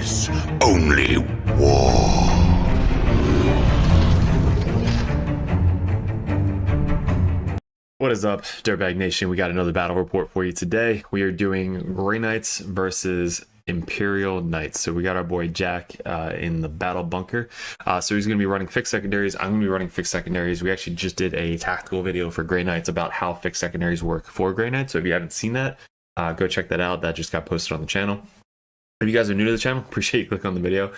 is only war. What is up, Dirtbag Nation? We got another battle report for you today. We are doing Grey Knights versus Imperial Knights. So we got our boy Jack in the battle bunker. So he's going to be running fixed secondaries. I'm going to be running fixed secondaries. We actually just did a tactical video for Grey Knights about how fixed secondaries work for Grey Knights. So if you haven't seen that, go check that out. That just got posted on the channel. If you guys are new to the channel, appreciate you clicking on the video.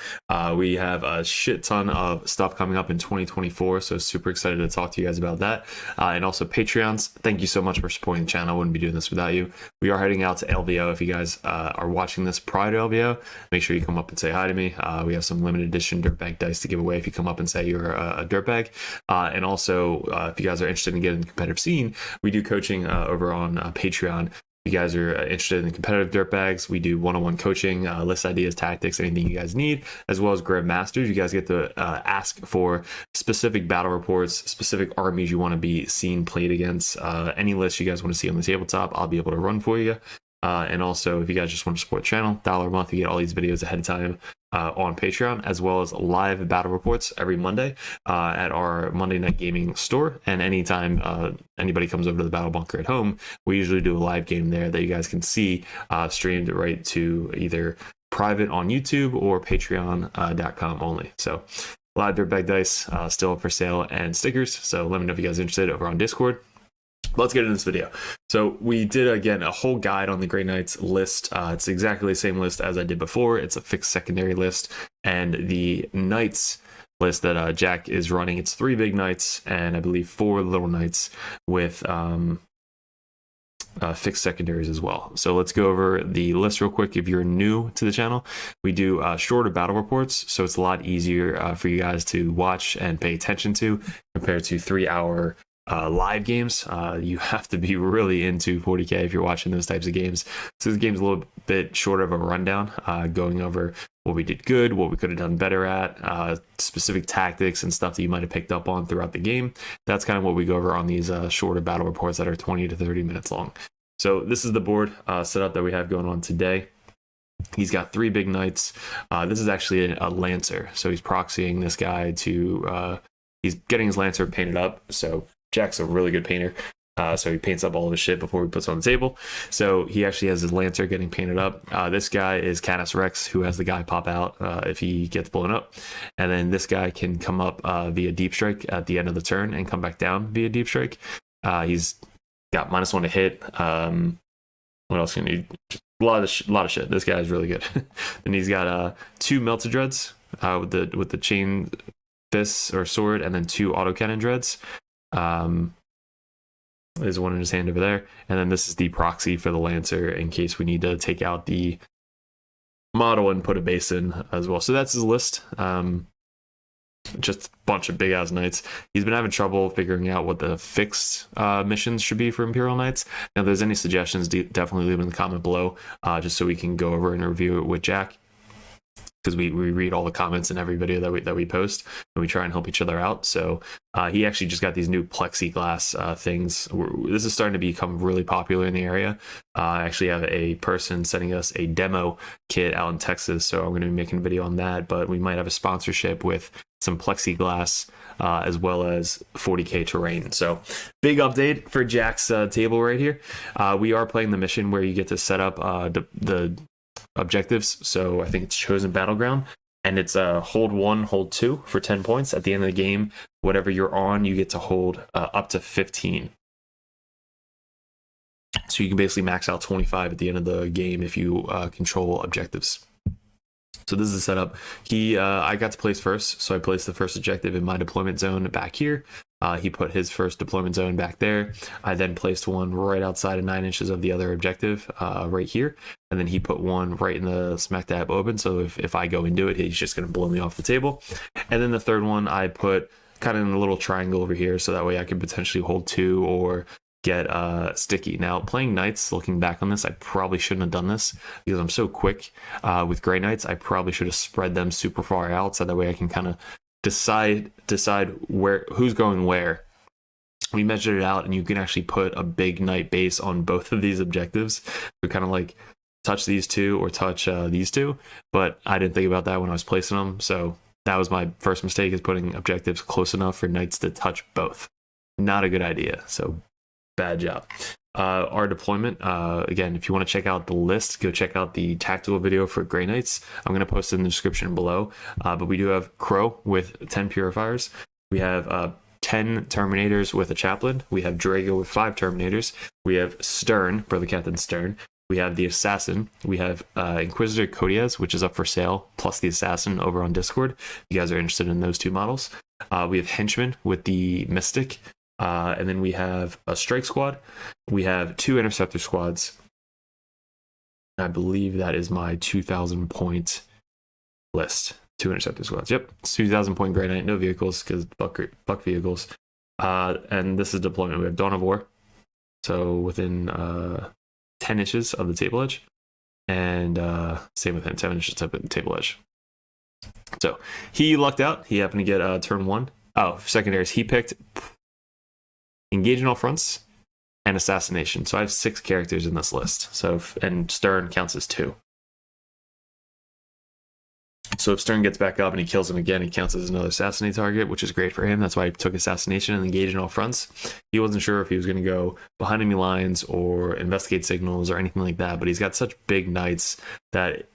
We have a shit ton of stuff coming up in 2024, so super excited to talk to you guys about that. And also Patreons, thank you so much for supporting the channel. I wouldn't be doing this without you. We are heading out to LVO. If you guys are watching this prior to LVO, make sure you come up and say hi to me. We have some limited edition Dirtbag dice to give away if you come up and say you're a Dirtbag. And also, if you guys are interested in getting in the competitive scene, we do coaching over on Patreon. If you guys are interested in competitive dirtbags, we do one-on-one coaching, list ideas, tactics, anything you guys need, as well as Grab Masters. You guys get to ask for specific battle reports, specific armies you want to be seen played against, any list you guys want to see on the tabletop, I'll be able to run for you. And also, if you guys just want to support the channel, $1 a month, you get all these videos ahead of time on Patreon, as well as live battle reports every Monday at our Monday Night Gaming store. And anytime anybody comes over to the battle bunker at home, we usually do a live game there that you guys can see streamed right to either private on YouTube or patreon.com only. So a lot of Dirtbag dice still up for sale and stickers. So let me know if you guys are interested over on Discord. Let's get into this video. So we did, again, a whole guide on the Grey Knights list. It's exactly the same list as I did before. It's a fixed secondary list. And the Knights list that Jack is running, it's 3 big Knights and I believe 4 little Knights with fixed secondaries as well. So let's go over the list real quick. If you're new to the channel, we do shorter battle reports. So it's a lot easier for you guys to watch and pay attention to compared to 3-hour live games. You have to be really into 40k if you're watching those types of games. So this game's a little bit short of a rundown, going over what we did good, what we could have done better at, specific tactics and stuff that you might have picked up on throughout the game. That's kind of what we go over on these shorter battle reports that are 20 to 30 minutes long. So this is the board setup that we have going on today. He's got 3 big Knights. This is actually a Lancer, so he's proxying this guy to he's getting his Lancer painted up. So Jack's a really good painter, so he paints up all of his shit before he puts it on the table. So he actually has his Lancer getting painted up. This guy is Canis Rex, who has the guy pop out if he gets blown up. And then this guy can come up via Deep Strike at the end of the turn and come back down via Deep Strike. He's got -1 to hit. What else can he? A lot of shit. This guy is really good. And he's got 2 Melted Dreads with the chain fists or sword, and then 2 autocannon dreads. There's one in his hand over there, and then this is the proxy for the Lancer in case we need to take out the model and put a base in as well. So that's his list. Just a bunch of big ass Knights. He's been having trouble figuring out what the fixed missions should be for Imperial Knights. Now, if there's any suggestions, definitely leave them in the comment below, just so we can go over and review it with Jack, because we read all the comments in every video that we post, and we try and help each other out. So he actually just got these new plexiglass things. This is starting to become really popular in the area. I actually have a person sending us a demo kit out in Texas, so I'm going to be making a video on that. But we might have a sponsorship with some plexiglass as well as 40k terrain. So big update for Jack's table right here. We are playing the mission where you get to set up the objectives. So I think it's Chosen Battleground, and it's hold 1, hold 2 for 10 points. At the end of the game, whatever you're on, you get to hold up to 15. So you can basically max out 25 at the end of the game if you control objectives. So this is the setup. I got to place first, so I placed the first objective in my deployment zone back here. He put his first deployment zone back there. I then placed one right outside of 9 inches of the other objective right here. And then he put one right in the smack dab open. So if I go into it, he's just going to blow me off the table. And then the third one I put kind of in a little triangle over here, so that way I could potentially hold 2 or get sticky. Now, playing Knights, looking back on this, I probably shouldn't have done this because I'm so quick with Grey Knights. I probably should have spread them super far out, so that way I can kind of decide who's going where. We measured it out, and you can actually put a big Knight base on both of these objectives. So kind of like touch these two or touch these two, but I didn't think about that when I was placing them. So that was my first mistake, is putting objectives close enough for knights to touch both. Not a good idea. So bad job. Our deployment, again, if you want to check out the list, go check out the tactical video for Grey Knights. I'm going to post it in the description below. But we do have Crow with 10 Purifiers. We have 10 Terminators with a Chaplain. We have Drago with 5 Terminators. We have Stern, Brother Captain Stern. We have the Assassin. We have Inquisitor Codiaz, which is up for sale, plus the Assassin over on Discord. If you guys are interested in those two models. We have Henchman with the Mystic. And then we have a Strike Squad. We have 2 Interceptor Squads. I believe that is my 2,000 point list. 2 Interceptor Squads. Yep, 2,000 point Grey Knight. No vehicles, because buck vehicles. And this is deployment. We have Dawn of War. So within 10 inches of the table edge. And same with him, 7 inches of the table edge. So he lucked out. He happened to get turn 1. Oh, secondaries. He picked Engage in all fronts and Assassination. So I have 6 characters in this list. So and Stern counts as 2. So if Stern gets back up and he kills him again, he counts as another assassinate target, which is great for him. That's why he took Assassination and Engage in all fronts. He wasn't sure if he was going to go behind enemy lines or investigate signals or anything like that, but he's got such big knights that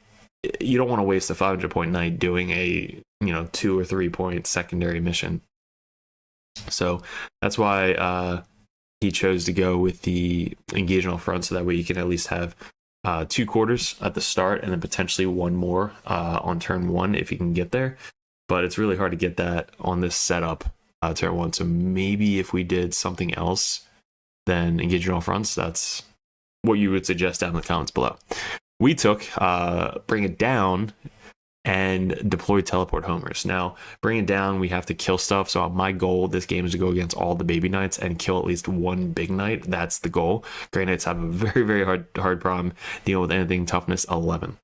you don't want to waste a 500 point knight doing a 2 or 3 point secondary mission. So that's why he chose to go with the Engage in all fronts, so that way you can at least have 2 quarters at the start and then potentially 1 more on turn 1 if you can get there. But it's really hard to get that on this setup turn 1. So maybe if we did something else than Engage in all fronts, that's what you would suggest down in the comments below. We took Bring It Down and deploy Teleport Homers. Now, Bring It Down, we have to kill stuff. So my goal this game is to go against all the baby knights and kill at least 1 big knight. That's the goal. Grey Knights have a very, very hard problem dealing with anything toughness 11.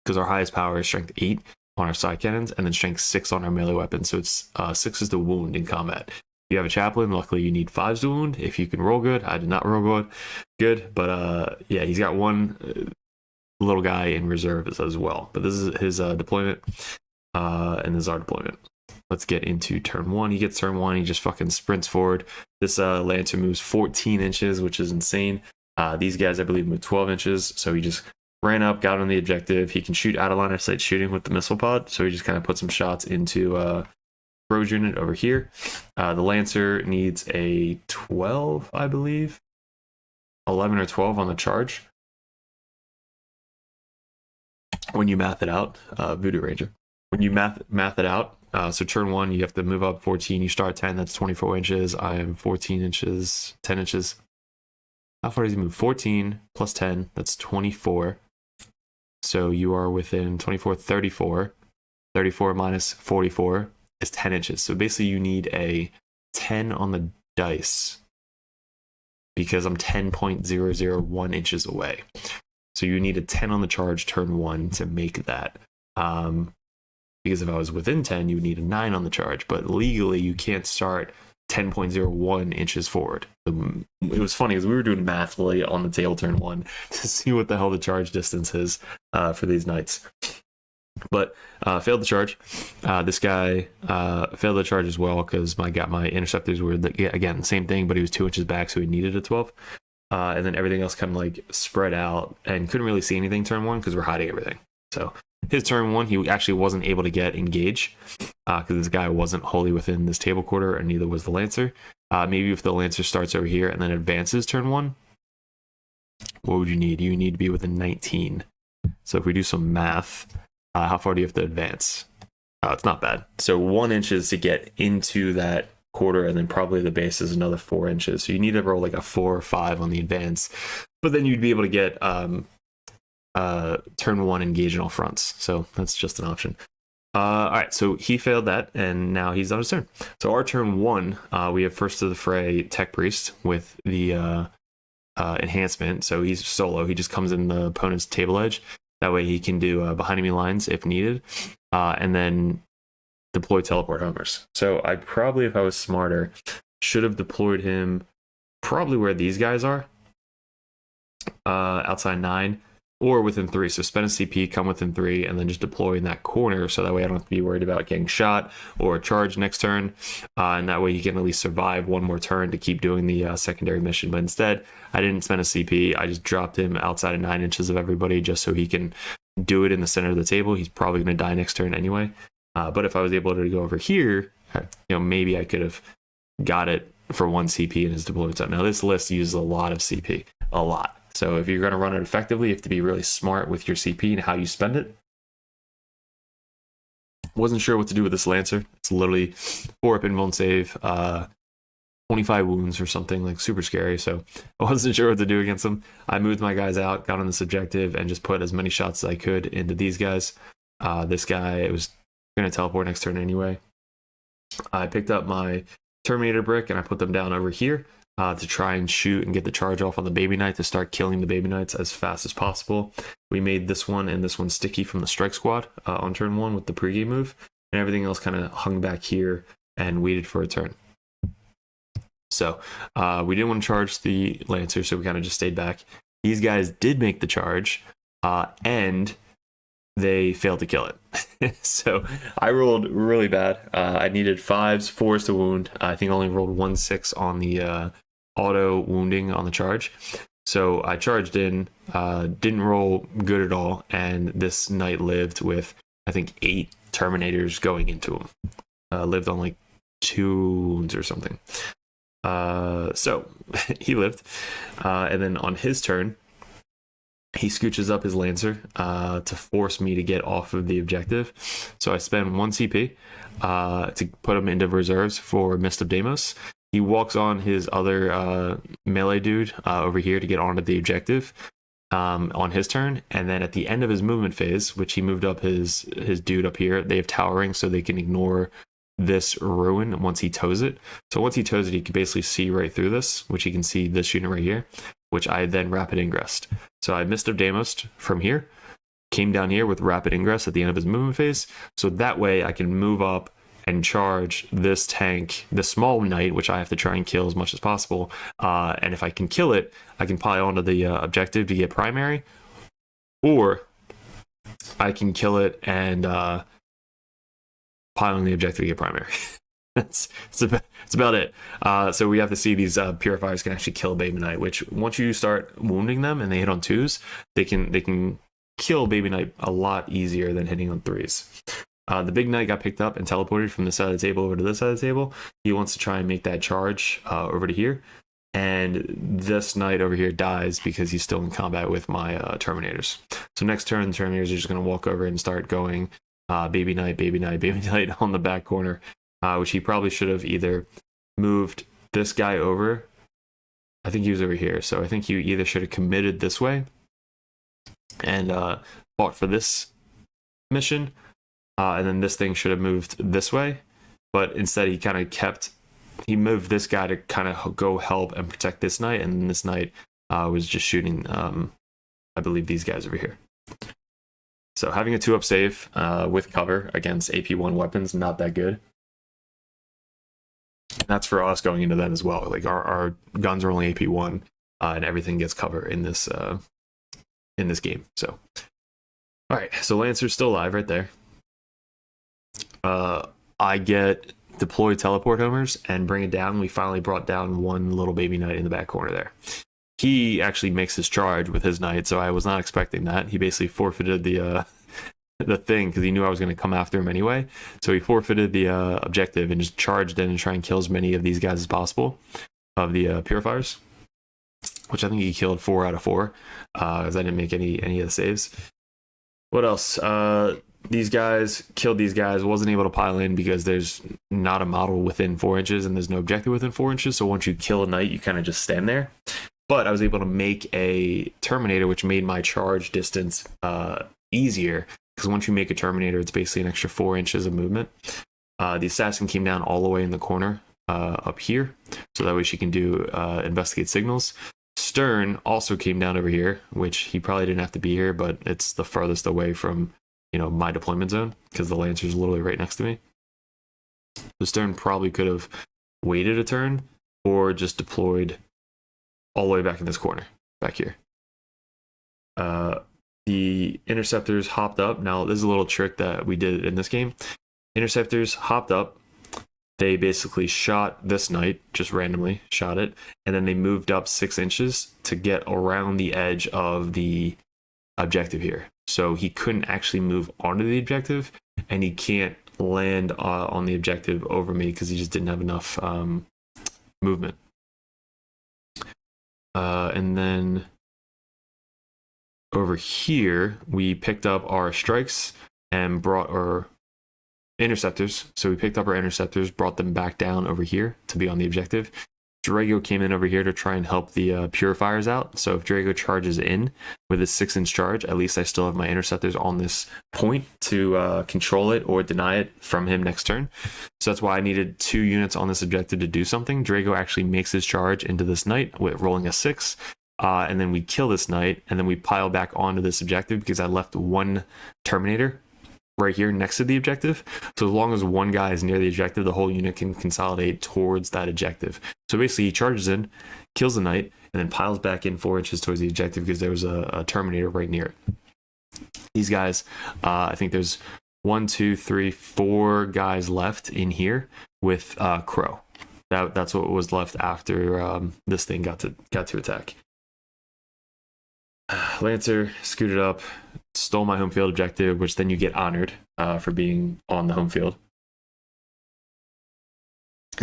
Because our highest power is strength 8 on our side cannons and then strength 6 on our melee weapons. So it's 6 is the wound in combat. If you have a Chaplain, luckily you need 5s to wound. If you can roll good. I did not roll good. But yeah, he's got 1... little guy in reserve as well, but this is his deployment, and this is our deployment. Let's get into turn 1. He gets turn 1. He just fucking sprints forward. This Lancer moves 14 inches, which is insane. These guys, I believe, move 12 inches. So he just ran up, got on the objective. He can shoot out of line of sight shooting with the missile pod. So he just kind of put some shots into Crow's unit over here. The Lancer needs a 12, I believe, 11 or 12 on the charge. When you math it out, Voodoo Ranger. When you math it out, so turn 1, you have to move up 14. You start 10, that's 24 inches. I am 14 inches, 10 inches. How far does he move? 14 plus 10, that's 24. So you are within 24, 34. 34 minus 44 is 10 inches. So basically you need a 10 on the dice because I'm 10.001 inches away. So you need a 10 on the charge turn 1 to make that. Because if I was within 10, you would need a 9 on the charge. But legally, you can't start 10.01 inches forward. It was funny because we were doing math on the table turn 1 to see what the hell the charge distance is for these knights. But failed the charge. This guy failed the charge as well because my interceptors were, again, the same thing, but he was 2 inches back, so he needed a 12. And then everything else kind of like spread out and couldn't really see anything turn 1 because we're hiding everything. So his turn 1, he actually wasn't able to get engage because this guy wasn't wholly within this table quarter, and neither was the Lancer. Maybe if the Lancer starts over here and then advances turn 1, what would you need? You need to be within 19. So if we do some math, how far do you have to advance? It's not bad. So 1 inch is to get into that quarter, and then probably the base is another 4 inches. So you need to roll like a 4 or 5 on the advance, but then you'd be able to get turn 1 engage in all fronts. So that's just an option. All right, so he failed that, and now he's on his turn. So our turn 1, we have first to the fray Tech Priest with the enhancement. So he's solo. He just comes in the opponent's table edge. That way he can do behind enemy lines if needed, and then deploy teleport homers. So I probably, if I was smarter, should have deployed him probably where these guys are, outside 9, or within 3. So spend a CP, come within 3, and then just deploy in that corner, so that way I don't have to be worried about getting shot or charged next turn, and that way you can at least survive one more turn to keep doing the secondary mission. But instead, I didn't spend a CP. I just dropped him outside of 9 inches of everybody just so he can do it in the center of the table. He's probably going to die next turn anyway. But if I was able to go over here, maybe I could have got it for 1 CP in his deployment zone. Now this list uses a lot of CP, a lot. So if you're going to run it effectively, you have to be really smart with your CP and how you spend it. Wasn't sure what to do with this Lancer. It's literally 4 up invuln save, 25 wounds or something, like super scary. So I wasn't sure what to do against him. I moved my guys out, got on this objective, and just put as many shots as I could into these guys. This guy, it was going to teleport next turn anyway. I picked up my Terminator brick and I put them down over here to try and shoot and get the charge off on the baby knight to start killing the baby knights as fast as possible. We made this one and this one sticky from the strike squad on turn 1 with the pregame move, and everything else kind of hung back here and waited for a turn. So we didn't want to charge the Lancer, so we kind of just stayed back. These guys did make the charge, and they failed to kill it. So I rolled really bad. I needed 5s, 4s to wound. I think I only rolled 1 6 on the auto wounding on the charge. So I charged in, didn't roll good at all, and this knight lived with, I think, 8 Terminators going into him. Lived on like 2 wounds or something. So he lived. And then on his turn, he scooches up his Lancer to force me to get off of the objective. So I spend 1 CP to put him into reserves for Mist of Deimos. He walks on his other melee dude over here to get onto the objective on his turn. And then at the end of his movement phase, which he moved up his dude up here, they have towering so they can ignore this ruin once he toes it. So once he toes it, he can basically see right through this, which he can see this unit right here, which I then rapid ingressed. So I Mist of Deimos from here, came down here with rapid ingress at the end of his movement phase. So that way I can move up and charge this tank, the small knight, which I have to try and kill as much as possible. And if I can kill it, I can pile onto the objective to get primary, or I can kill it and pile on the objective to get primary. It's about it. So we have to see these purifiers can actually kill Baby Knight, which once you start wounding them and they hit on 2s, they can kill Baby Knight a lot easier than hitting on 3s. The big knight got picked up and teleported from this side of the table over to this side of the table. He wants to try and make that charge over to here. And this knight over here dies because he's still in combat with my Terminators. So next turn, the Terminators are just going to walk over and start going Baby Knight, Baby Knight, Baby Knight on the back corner, which he probably should have either moved this guy over. I think he was over here. So I think he either should have committed this way and fought for this mission, and then this thing should have moved this way, but instead he kind of he moved this guy to kind of go help and protect this knight, and then this knight was just shooting I believe these guys over here. So having a 2-up save with cover against AP1 weapons, not that good. And that's for us going into that as well. Like our guns are only AP1 and everything gets cover in this game. So all right, so Lancer's still alive right there. I get deploy teleport homers and bring it down. We finally brought down one little baby knight in the back corner there. He actually makes his charge with his knight, so I was not expecting that. He basically forfeited the thing because he knew I was going to come after him anyway. So he forfeited the objective and just charged in and try and kill as many of these guys as possible of the purifiers, which I think he killed 4 out of 4 because I didn't make any of the saves. What else? These guys killed these guys, wasn't able to pile in because there's not a model within 4 inches and there's no objective within 4 inches. So once you kill a knight, you kind of just stand there. But I was able to make a Terminator, which made my charge distance easier, because once you make a Terminator, it's basically an extra 4 inches of movement. The assassin came down all the way in the corner up here, so that way she can do investigate signals. Stern also came down over here, which he probably didn't have to be here, but it's the farthest away from my deployment zone because the Lancer's literally right next to me. The Stern probably could have waited a turn or just deployed all the way back in this corner back here. interceptors hopped up. Now, this is a little trick that we did in this game. Interceptors hopped up. They basically shot this knight, just randomly shot it, and then they moved up 6 inches to get around the edge of the objective here. So he couldn't actually move onto the objective, and he can't land on the objective over me because he just didn't have enough movement. And then over here, we picked up our strikes and brought our interceptors. So we picked up our interceptors, brought them back down over here to be on the objective. Drago came in over here to try and help the purifiers out. So if Drago charges in with a 6-inch charge, at least I still have my interceptors on this point to control it or deny it from him next turn. So that's why I needed 2 units on this objective to do something. Drago actually makes his charge into this knight with rolling a 6. And then we kill this knight, and then we pile back onto this objective because I left 1 Terminator right here next to the objective. So as long as 1 guy is near the objective, the whole unit can consolidate towards that objective. So basically he charges in, kills the knight, and then piles back in 4 inches towards the objective because there was a Terminator right near it. These guys, I think there's 1, 2, 3, 4 guys left in here with Crow. That's what was left after this thing got to attack. Lancer scooted up, stole my home field objective, which then you get honored for being on the home field.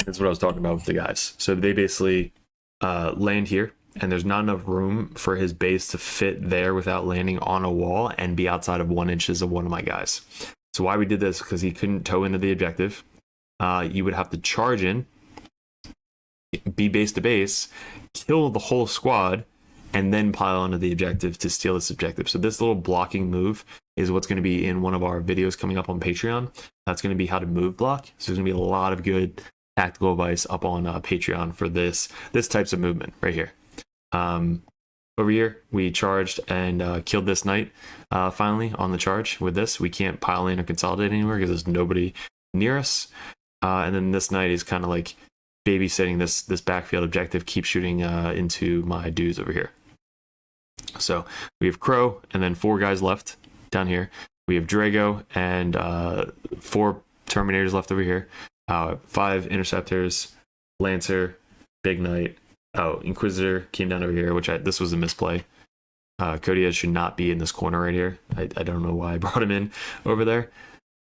That's what I was talking about with the guys. So they basically land here, and there's not enough room for his base to fit there without landing on a wall and be outside of 1 inch of one of my guys. So why we did this, because he couldn't tow into the objective. You would have to charge in, be base to base, kill the whole squad, and then pile onto the objective to steal this objective. So this little blocking move is what's going to be in one of our videos coming up on Patreon. That's going to be how to move block. So there's going to be a lot of good tactical advice up on Patreon for this types of movement right here. Over here, we charged and killed this knight finally on the charge. With this, we can't pile in or consolidate anywhere because there's nobody near us. And then this knight is kind of like babysitting this backfield objective, keep shooting into my dudes over here. So we have Crow and then 4 guys left down here. We have Drago and 4 Terminators left over here. 5 Interceptors, Lancer, Big Knight. Oh, Inquisitor came down over here, this was a misplay. Kodiak should not be in this corner right here. I don't know why I brought him in over there.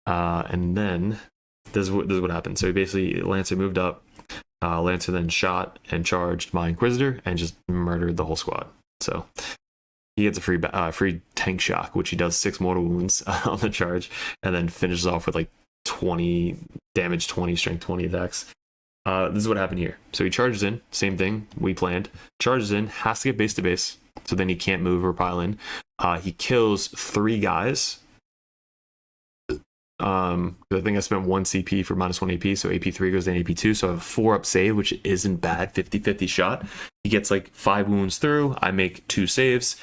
And then this is what happened. So basically Lancer moved up. Lancer then shot and charged my Inquisitor and just murdered the whole squad. So he gets a free tank shock, which he does 6 mortal wounds on the charge, and then finishes off with like 20 damage, 20 strength, 20 attacks. This is what happened here. So he charges in, same thing we planned. Charges in, has to get base to base, so then he can't move or pile in. He kills 3 guys. I think I spent 1 CP for -1 AP, so AP3 goes to AP2, so I have a 4-up save, which isn't bad. 50-50 shot. He gets like 5 wounds through. I make 2 saves.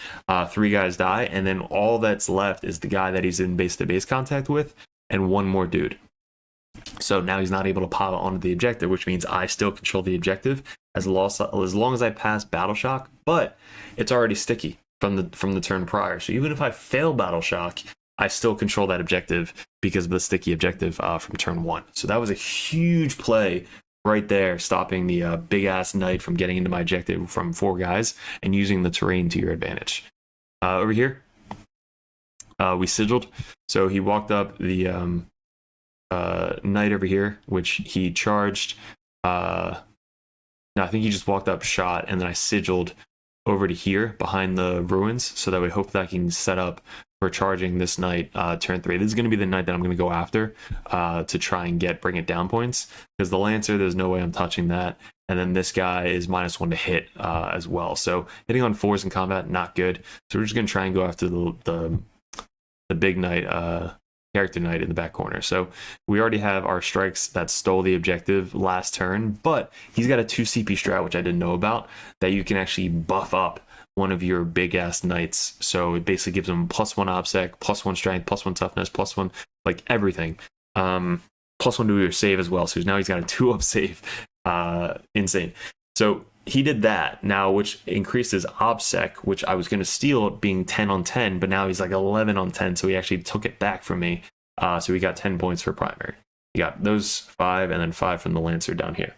3 guys die, and then all that's left is the guy that he's in base-to-base contact with, and 1 more dude. So now he's not able to pile onto the objective, which means I still control the objective as long as I pass Battle Shock, but it's already sticky from the turn prior. So even if I fail Battle Shock, I still control that objective because of the sticky objective from turn 1. So that was a huge play right there, stopping the big-ass knight from getting into my objective from 4 guys and using the terrain to your advantage. Over here, we sigiled. So he walked up the knight over here, which he charged. No, I think he just walked up, shot, and then I sigiled over to here behind the ruins, so that we hope that I can set up for charging this knight turn 3. This is going to be the knight that I'm going to go after to try and bring it down points, because the Lancer, there's no way I'm touching that, and then this guy is -1 to hit as well. So hitting on 4s in combat, not good. So we're just going to try and go after the big knight, character knight in the back corner. So we already have our strikes that stole the objective last turn, but he's got a 2 CP strat, which I didn't know about, that you can actually buff up one of your big ass knights. So it basically gives him +1 obsec, +1 strength, +1 toughness, +1 like everything. +1 to your save as well. So now he's got a 2-up save. Insane. So he did that now, which increased his obsec, which I was going to steal being 10 on 10, but now he's like 11 on 10, so he actually took it back from me. So we got 10 points for primary. You got those 5 and then 5 from the Lancer down here.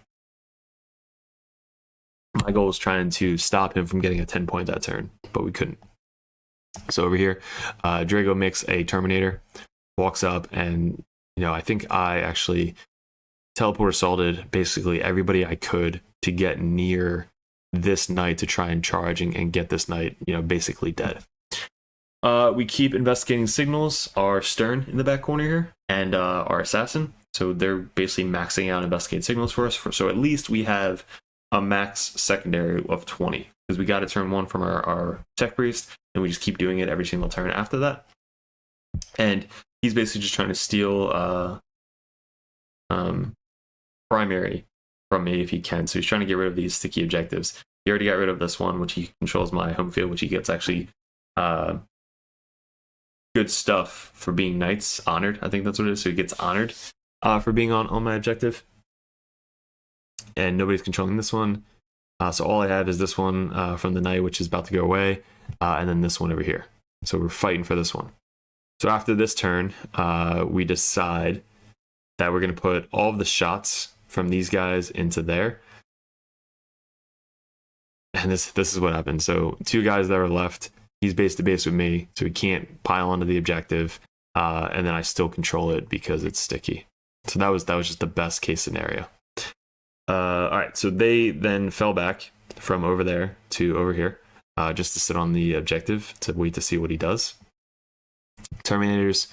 My goal was trying to stop him from getting a 10 point that turn, but we couldn't. So over here, Drago makes a Terminator, walks up, and I think I actually teleport assaulted basically everybody I could to get near this knight to try and charge and get this knight, basically dead. We keep investigating signals, our Stern in the back corner here, and our assassin. So they're basically maxing out investigating signals for us. So at least we have a max secondary of 20, because we got a turn 1 from our tech priest, and we just keep doing it every single turn after that. And he's basically just trying to steal primary from me if he can. So he's trying to get rid of these sticky objectives. He already got rid of this one, which he controls my home field, which he gets actually good stuff for being knights honored. I think that's what it is. So he gets honored for being on my objective. And nobody's controlling this one. So all I have is this one from the knight, which is about to go away, and then this one over here. So we're fighting for this one. So after this turn, we decide that we're going to put all of the shots from these guys into there. And this is what happened. So 2 guys that are left, he's base to base with me, so he can't pile onto the objective, and then I still control it because it's sticky. So that was just the best case scenario. All right, so they then fell back from over there to over here, just to sit on the objective to wait to see what he does. Terminators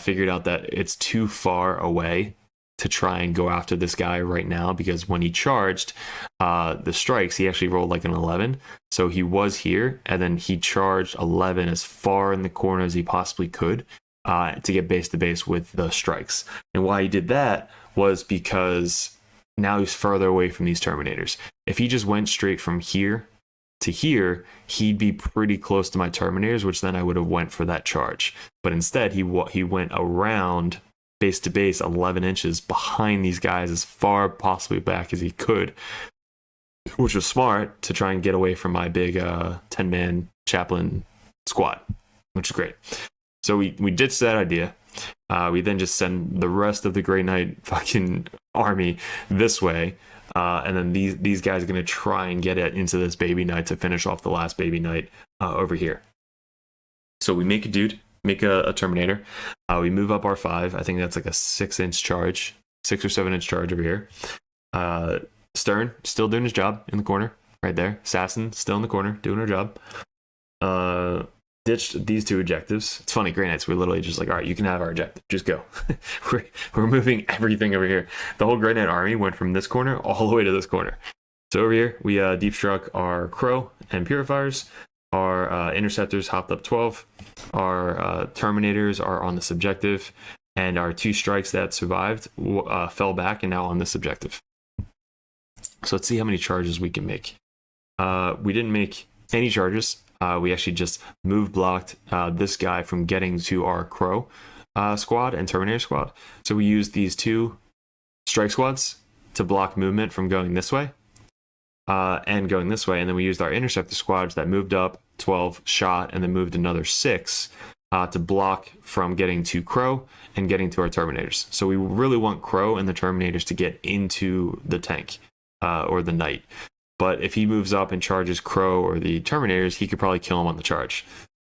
figured out that it's too far away to try and go after this guy right now, because when he charged the strikes, he actually rolled like an 11. So he was here, and then he charged 11 as far in the corner as he possibly could to get base to base with the strikes. And why he did that was because now he's further away from these Terminators. If he just went straight from here to here, he'd be pretty close to my Terminators, which then I would have went for that charge. But instead, he went around base to base 11 inches behind these guys as far possibly back as he could, which was smart to try and get away from my big 10-man chaplain squad, which is great. So we ditched that idea. We then just send the rest of the Grey Knight fucking army this way, and then these guys are going to try and get it into this baby knight to finish off the last baby knight over here. So we make a Terminator. We move up our 5. I think that's like a 6-inch charge, 6 or 7-inch charge over here. Stern still doing his job in the corner right there. Assassin still in the corner doing her job. Ditched these 2 objectives. It's funny, Grey Knights, we're literally just like, all right, you can have our objective, just go. we're moving everything over here. The whole Grey Knight army went from this corner all the way to this corner. So over here, we deep struck our Crow and Purifiers. Our Interceptors hopped up 12. Our Terminators are on this objective. And our 2 strikes that survived fell back and now on this objective. So let's see how many charges we can make. We didn't make any charges. We actually just blocked this guy from getting to our Crow squad and Terminator squad. So we used these 2 strike squads to block movement from going this way and going this way. And then we used our Interceptor squads that moved up 12, shot, and then moved another 6 to block from getting to Crow and getting to our Terminators. So we really want Crow and the Terminators to get into the tank or the Knight. But if he moves up and charges Crow or the Terminators, he could probably kill him on the charge.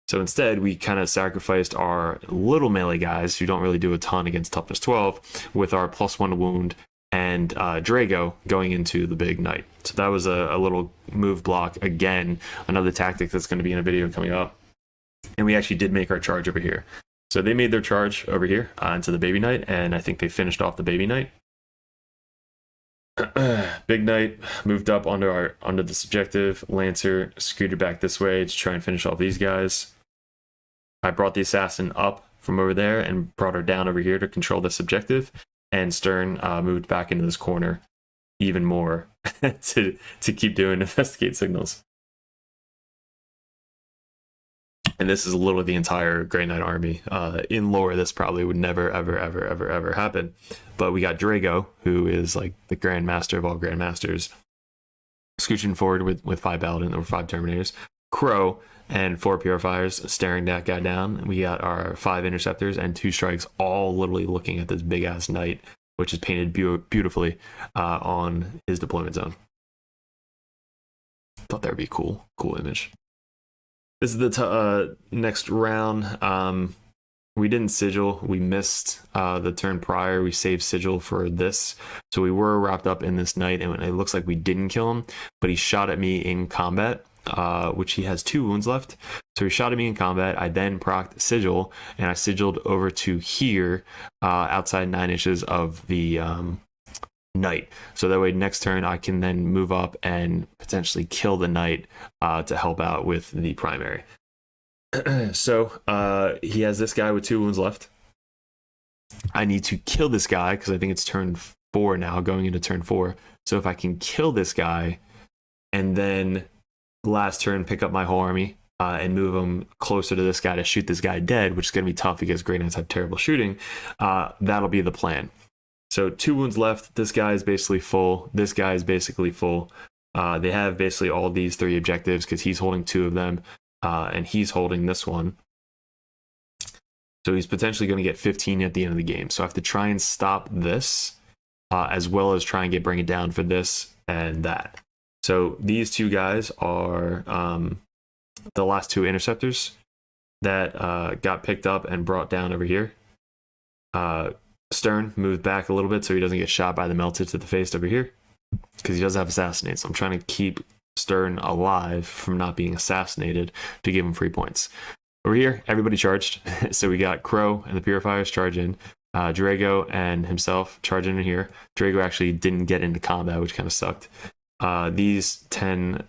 So instead, we kind of sacrificed our little melee guys who don't really do a ton against toughness 12 with our +1 to wound and Drago going into the big knight. So that was a little move block. Again, another tactic that's going to be in a video coming up. And we actually did make our charge over here. So they made their charge over here into the baby knight, and I think they finished off the baby knight. Big Knight moved up onto this objective. Lancer scooted back this way to try and finish off these guys. I brought the assassin up from over there and brought her down over here to control this objective. And Stern moved back into this corner even more to keep doing investigate signals. And this is literally the entire Grey Knight army. In lore, this probably would never, ever happen. But we got Drago, who is like the Grand Master of all Grand Masters. scooching forward with 5 paladin or 5 terminators, Crow, and 4 purifiers staring that guy down. We got our 5 interceptors and 2 strikes, all literally looking at this big ass knight, which is painted beautifully on his deployment zone. Thought that would be cool image. This is the next round. We didn't sigil. We missed the turn prior. We saved sigil for this. So we were wrapped up in this knight, and it looks like we didn't kill him, but he shot at me in combat, which he has 2 wounds left. So he shot at me in combat. I then procced sigil, and I sigiled over to here, outside 9 inches of the knight. So that way next turn I can then move up and potentially kill the knight to help out with the primary. So he has this guy with 2 wounds left. I need to kill this guy because I think it's turn 4 now, going into turn 4. So if I can kill this guy and then last turn pick up my whole army and move him closer to this guy to shoot this guy dead, which is going to be tough because Grey Knights have terrible shooting, that'll be the plan. So 2 wounds left. This guy is basically full. This guy is basically full. They have basically all these 3 objectives because he's holding 2 of them. And he's holding this one. So he's potentially going to get 15 at the end of the game. So I have to try and stop this, as well as try and bring it down for this and that. So these 2 guys are the last 2 interceptors that got picked up and brought down over here. Stern moved back a little bit so he doesn't get shot by the melted to the face over here, because he does have assassinate. So I'm trying to keep Stern alive from not being assassinated to give him free points. Over here, everybody charged. So we got Crow and the Purifiers charge in. Drago and himself charge in here. Drago actually didn't get into combat, which kind of sucked. These 10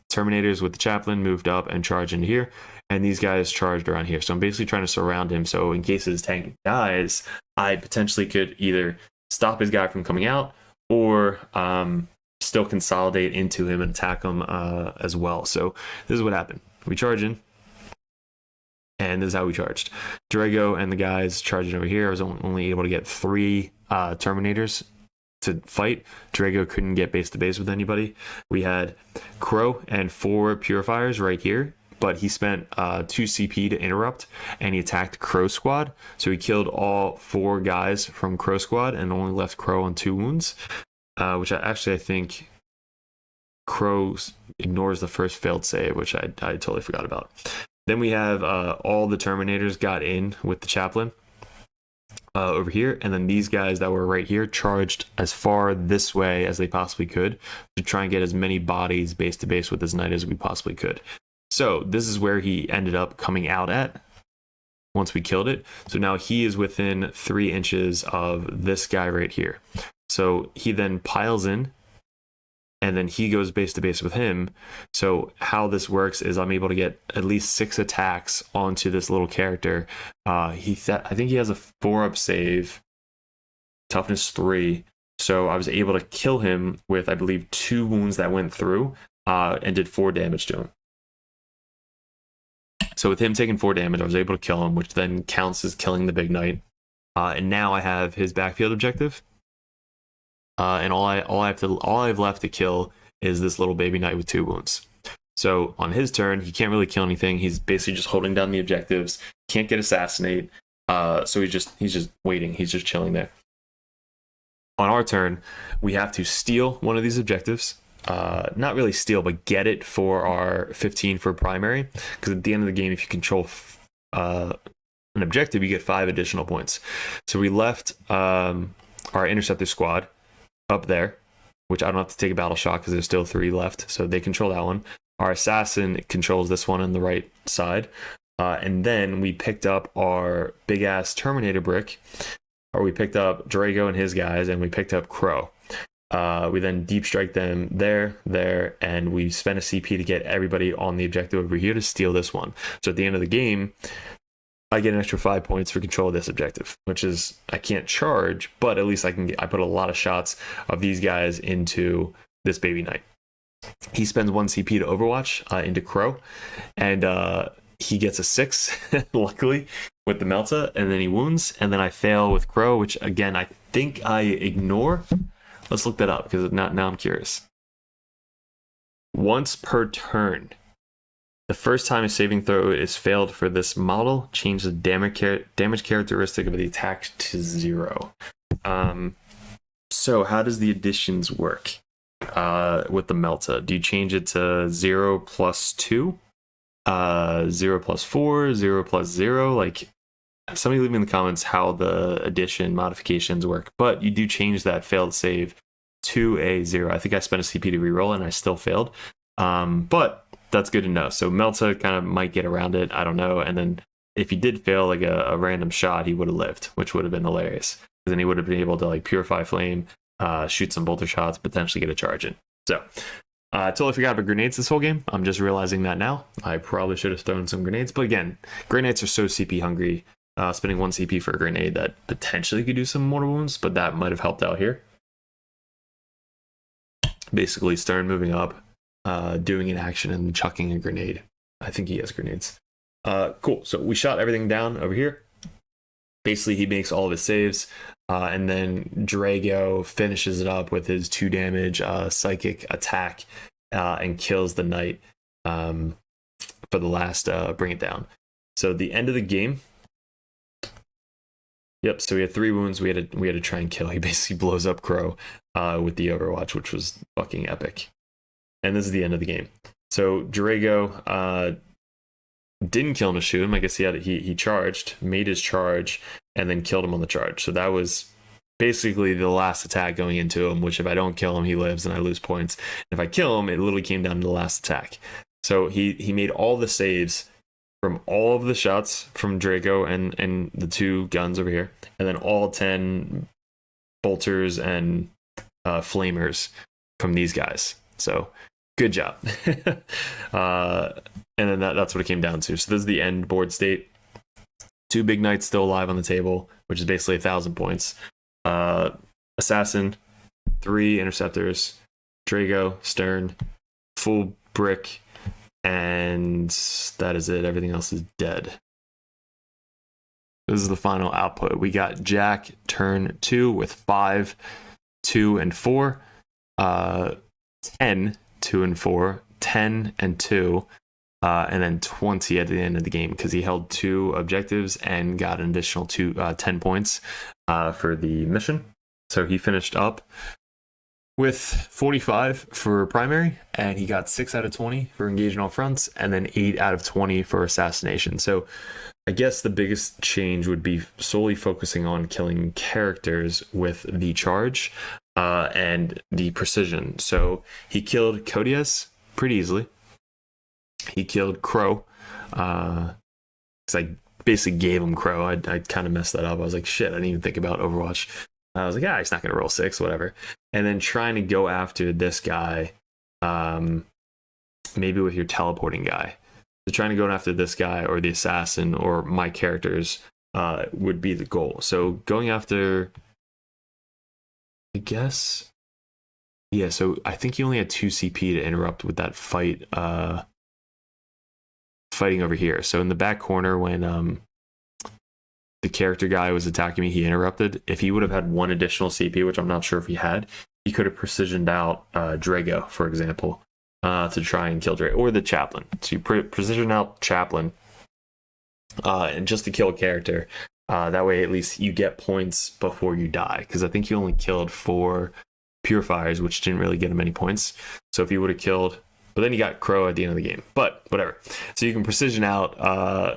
Terminators with the Chaplain moved up and charged into here. And these guys charged around here. So I'm basically trying to surround him. So in case his tank dies, I potentially could either stop his guy from coming out or still consolidate into him and attack him as well. So this is what happened. We charge in, and this is how we charged. Drago and the guys charging over here. I was only able to get 3 Terminators to fight. Drago couldn't get base to base with anybody. We had Crow and 4 Purifiers right here, but he spent 2 CP to interrupt, and he attacked Crow Squad. So he killed all 4 guys from Crow Squad and only left Crow on 2 wounds. Which I think Crow ignores the first failed save, which I totally forgot about. Then we have all the Terminators got in with the Chaplain over here, and then these guys that were right here charged as far this way as they possibly could to try and get as many bodies base to base with this knight as we possibly could. So this is where he ended up coming out at once we killed it. So now he is within 3 inches of this guy right here. So he then piles in, and then he goes base to base with him. So how this works is I'm able to get at least 6 attacks onto this little character. I think he has a 4-up save, toughness 3. So I was able to kill him with, I believe, 2 wounds that went through and did 4 damage to him. So with him taking 4 damage, I was able to kill him, which then counts as killing the big knight. And now I have his backfield objective. And all I've left to kill is this little baby knight with 2 wounds. So on his turn, he can't really kill anything. He's basically just holding down the objectives. Can't get assassinate. So he's just waiting. He's just chilling there. On our turn, we have to steal one of these objectives. Not really steal, but get it for our 15 for primary. Because at the end of the game, if you control an objective, you get 5 additional points. So we left our interceptor squad up there, which I don't have to take a battle shot because there's still 3 left, so they control that one. Our assassin controls this one on the right side, and then we picked up our big ass Terminator brick, or we picked up Drago and his guys, and we picked up Crow. We then deep strike them there, and we spent a CP to get everybody on the objective over here to steal this one. So at the end of the game, I get an extra 5 points for control of this objective, which is, I can't charge, but at least I put a lot of shots of these guys into this baby knight. He spends 1 CP to overwatch into Crow, and he gets a 6, luckily, with the Melta, and then he wounds, and then I fail with Crow, which again, I think I ignore. Let's look that up, because now I'm curious. Once per turn. The first time a saving throw is failed for this model, change the damage characteristic of the attack to 0. So how does the additions work with the Melta? Do you change it to 0 plus 2? 0 plus 4? 0 plus 0? Like, somebody leave me in the comments how the addition modifications work. But you do change that failed save to a 0. I think I spent a CP to reroll and I still failed. But that's good to know. So Melta kind of might get around it. I don't know. And then if he did fail like a random shot, he would have lived, which would have been hilarious. Because then he would have been able to like purify flame, shoot some bolter shots, potentially get a charge in. So I totally forgot about grenades this whole game. I'm just realizing that now. I probably should have thrown some grenades. But again, grenades are so CP hungry. Spending 1 CP for a grenade that potentially could do some mortal wounds, but that might have helped out here. Basically, Stern moving up, doing an action and chucking a grenade. I think he has grenades. Cool. So we shot everything down over here. Basically, he makes all of his saves, and then Drago finishes it up with his 2 damage psychic attack and kills the knight for the last bring it down. So the end of the game. Yep, so we had 3 wounds. We had to try and kill. He basically blows up Crow with the Overwatch, which was fucking epic. And this is the end of the game. So Drago didn't kill him to shoot him. I guess he charged, made his charge, and then killed him on the charge. So that was basically the last attack going into him, which if I don't kill him, he lives and I lose points. And if I kill him, it literally came down to the last attack. So he made all the saves from all of the shots from Drago and the 2 guns over here, and then all 10 bolters and flamers from these guys. So good job. And then that's what it came down to. So this is the end board state. 2 big knights still alive on the table, which is basically 1,000 points. Assassin, 3 interceptors, Drago, Stern, full brick, and that is it. Everything else is dead. This is the final output. We got Jack turn 2 with 5, 2, and 4. 10, 2, and 4. 10 and 2. And then 20 at the end of the game because he held 2 objectives and got an additional 10 points for the mission. So he finished up with 45 for primary, and he got 6 out of 20 for engaging all fronts, and then 8 out of 20 for assassination. So I guess the biggest change would be solely focusing on killing characters with the charge and the precision. So he killed Codius pretty easily. He killed Crow because I basically gave him Crow. I kind of messed that up. I was like, shit, I didn't even think about Overwatch. I was like, he's not going to roll 6, whatever. And then trying to go after this guy, maybe with your teleporting guy. So trying to go after this guy or the assassin or my characters would be the goal. So going after, I guess, yeah, so I think he only had 2 CP to interrupt with that fight, fighting over here. So in the back corner when the character guy was attacking me, he interrupted. If he would have had 1 additional CP, which I'm not sure if he had, he could have precisioned out Drago, for example, to try and kill Drago, or the chaplain. So you precision out chaplain and just to kill a character. That way at least you get points before you die, because I think he only killed 4 purifiers, which didn't really get him any points. So if he would have killed, but then he got Crow at the end of the game. But whatever. So you can precision out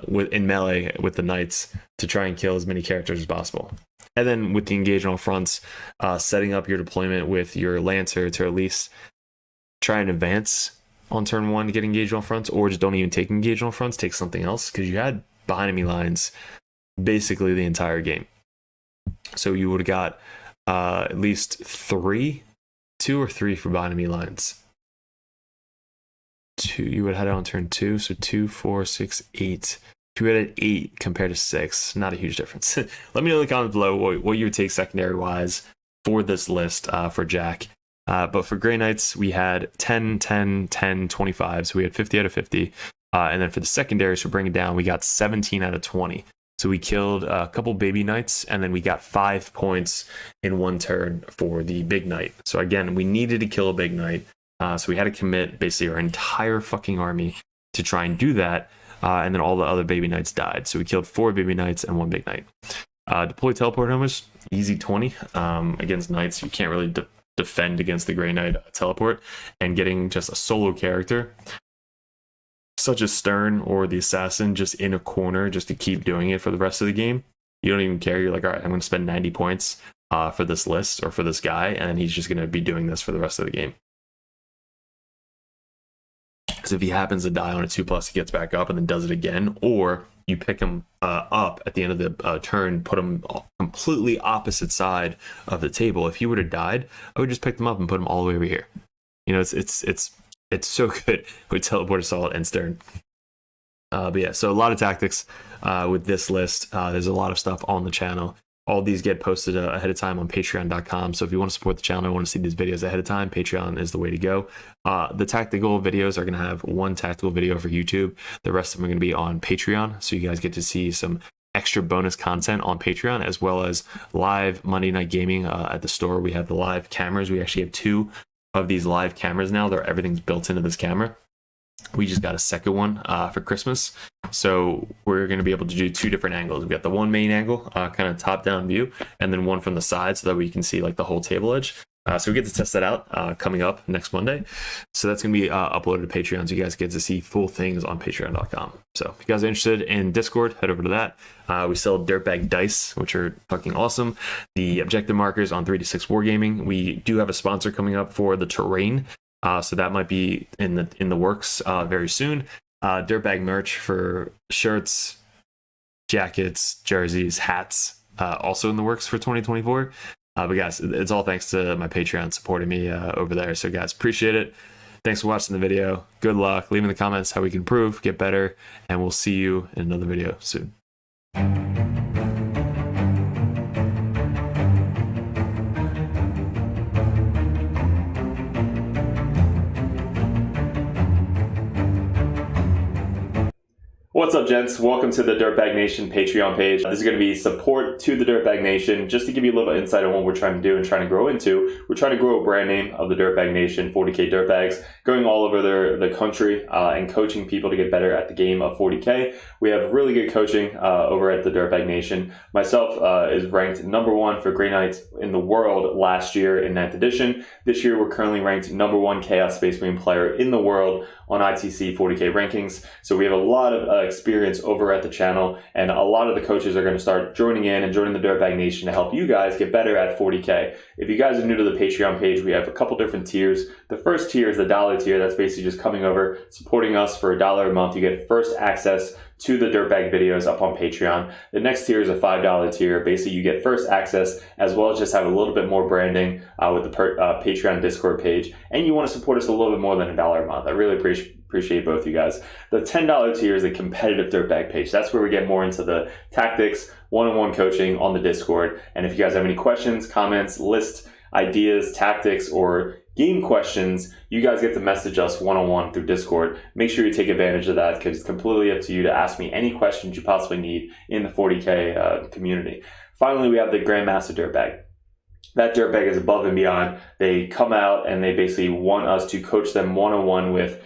in melee with the knights to try and kill as many characters as possible. And then with the engage on fronts, setting up your deployment with your Lancer to at least try and advance on turn 1 to get engaged on fronts, or just don't even take engaged on fronts, take something else, because you had behind enemy lines basically the entire game. So you would have got at least 2 or 3 for behind enemy lines. 2, you would have had it on turn 2, so 2, 4, 6, 8. You had an 8 compared to 6. Not a huge difference. Let me know in the comments below what you would take secondary wise for this list for Jack. But for Grey Knights, we had 10, 10, 10, 25. So we had 50 out of 50. And then for the secondaries, for Bring It Down, we got 17 out of 20. So we killed a couple baby knights, and then we got 5 points in 1 turn for the big knight. So again, we needed to kill a big knight. So we had to commit basically our entire fucking army to try and do that. And then all the other baby knights died. So we killed 4 baby knights and 1 big knight. Deploy teleport homers, easy 20. Against knights, you can't really defend against the Grey Knight teleport. And getting just a solo character, such as Stern or the Assassin, just in a corner just to keep doing it for the rest of the game. You don't even care. You're like, all right, I'm going to spend 90 points for this list or for this guy, and then he's just going to be doing this for the rest of the game. Because if he happens to die on a 2+, he gets back up and then does it again, or you pick him up at the end of the turn, put him completely opposite side of the table. If he would have died, I would just pick them up and put him all the way over here. You know, it's so good with teleport, assault, and Stern. But yeah, so a lot of tactics with this list. There's a lot of stuff on the channel. All these get posted ahead of time on patreon.com. So if you want to support the channel, I want to see these videos ahead of time, Patreon is the way to go. The tactical videos are going to have one tactical video for YouTube. The rest of them are going to be on Patreon. So you guys get to see some extra bonus content on Patreon, as well as live Monday Night Gaming at the store. We have the live cameras. We actually have 2 of these live cameras now. Everything's built into this camera. We just got a second one for Christmas. So we're going to be able to do 2 different angles. We've got the one main angle, kind of top down view, and then one from the side so that we can see like the whole table edge. So we get to test that out coming up next Monday. So that's going to be uploaded to Patreon. So you guys get to see full things on patreon.com. So if you guys are interested in Discord, head over to that. We sell dirtbag dice, which are fucking awesome. The objective markers on 3-6 Wargaming. We do have a sponsor coming up for the terrain. So that might be in the works very soon. Dirtbag merch for shirts, jackets, jerseys, hats, also in the works for 2024. But guys, it's all thanks to my Patreon supporting me over there. So guys, appreciate it. Thanks for watching the video. Good luck. Leave in the comments how we can improve, get better, and we'll see you in another video soon. What's up, gents? Welcome to the Dirtbag Nation Patreon page. This is going to be support to the Dirtbag Nation, just to give you a little insight on what we're trying to do and trying to grow into. We're trying to grow a brand name of the Dirtbag Nation, 40k Dirtbags, going all over the country and coaching people to get better at the game of 40k. We have really good coaching over at the Dirtbag Nation. Myself is ranked #1 for Grey Knights in the world last year in 9th edition. This year, we're currently ranked #1 Chaos Space Marine player in the world on ITC 40k rankings. So we have a lot of experience over at the channel, and a lot of the coaches are going to start joining in and joining the Dirtbag Nation to help you guys get better at 40k. If you guys are new to the Patreon page, we have a couple different tiers. The first tier is the $1 tier. That's basically just coming over, supporting us for $1 a month. You get first access to the Dirtbag videos up on Patreon. The next tier is a $5 tier. Basically, you get first access, as well as just have a little bit more branding with the Patreon Discord page. And you want to support us a little bit more than $1 a month. I really appreciate both you guys. The $10 tier is the competitive Dirtbag page. That's where we get more into the tactics, one-on-one coaching on the Discord. And if you guys have any questions, comments, list ideas, tactics, or game questions, you guys get to message us one-on-one through Discord. Make sure you take advantage of that, because it's completely up to you to ask me any questions you possibly need in the 40k community. Finally, we have the Grandmaster Dirtbag. That Dirtbag is above and beyond. They come out and they basically want us to coach them one-on-one with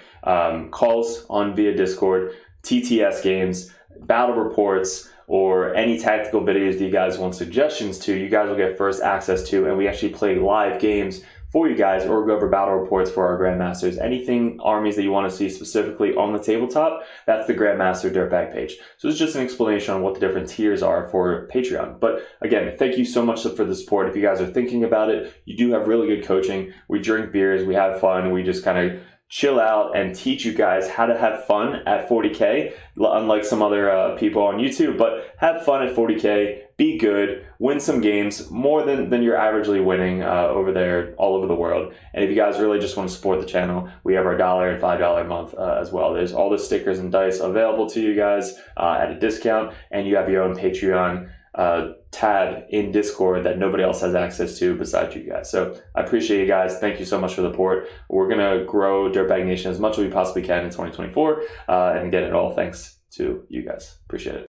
calls on via Discord, TTS games, battle reports, or any tactical videos that you guys want suggestions to. You guys will get first access to, and we actually play live games for you guys, or go over battle reports for our Grandmasters. Anything armies that you want to see specifically on the tabletop, that's the Grandmaster Dirtbag page. So it's just an explanation on what the different tiers are for Patreon. But again, thank you so much for the support. If you guys are thinking about it, you do have really good coaching. We drink beers, we have fun, we just kind of chill out and teach you guys how to have fun at 40k, unlike some other people on YouTube. But have fun at 40k, be good, win some games, more than you're averagely winning over there all over the world. And if you guys really just want to support the channel, we have our $1 and $5 a month as well. There's all the stickers and dice available to you guys at a discount, and you have your own Patreon tab in Discord that nobody else has access to besides you guys. So I appreciate you guys. Thank you so much for the support. We're gonna grow Dirtbag Nation as much as we possibly can in 2024 and get it all thanks to you guys. Appreciate it.